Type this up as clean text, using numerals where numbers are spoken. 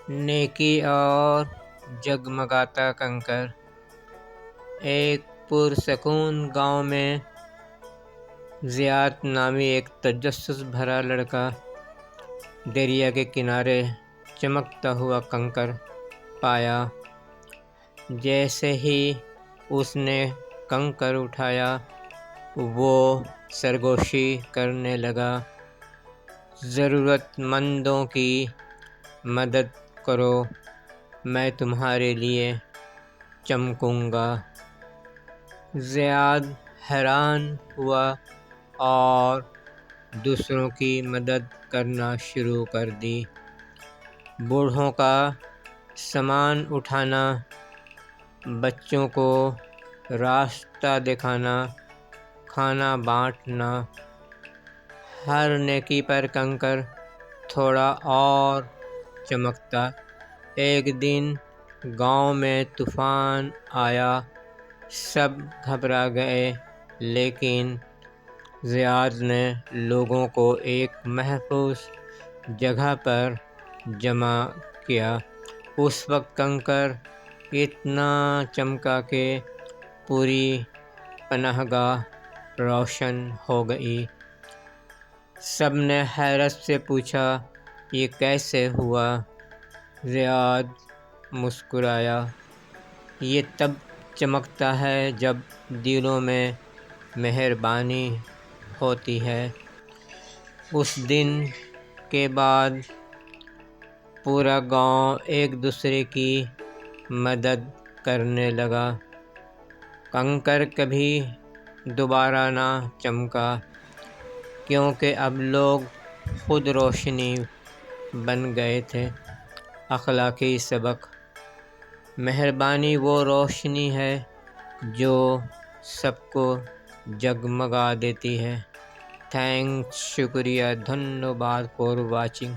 نیکی اور جگمگاتا کنکر۔ ایک پرسکون گاؤں میں زیاد نامی ایک تجسس بھرا لڑکا دریا کے کنارے چمکتا ہوا کنکر پایا۔ جیسے ہی اس نے کنکر اٹھایا وہ سرگوشی کرنے لگا، ضرورت مندوں کی مدد کرو، میں تمہارے لیے چمکوں گا۔ زیاد حیران ہوا اور دوسروں کی مدد کرنا شروع کر دی۔ بوڑھوں کا سامان اٹھانا، بچوں کو راستہ دکھانا، کھانا بانٹنا۔ ہر نیکی پر کنکر تھوڑا اور چمکتا۔ ایک دن گاؤں میں طوفان آیا، سب گھبرا گئے، لیکن زیاد نے لوگوں کو ایک محفوظ جگہ پر جمع کیا۔ اس وقت کنکر اتنا چمکا کہ پوری پناہ گاہ روشن ہو گئی۔ سب نے حیرت سے پوچھا، یہ کیسے ہوا؟ زیاد مسکرایا، یہ تب چمکتا ہے جب دلوں میں مہربانی ہوتی ہے۔ اس دن کے بعد پورا گاؤں ایک دوسرے کی مدد کرنے لگا۔ کنکر کبھی دوبارہ نہ چمکا، کیونکہ اب لوگ خود روشنی بن گئے تھے۔ اخلاقی سبق: مہربانی وہ روشنی ہے جو سب کو جگمگا دیتی ہے۔ تھینکس، شکریہ، دھنیہ واد فار واچنگ۔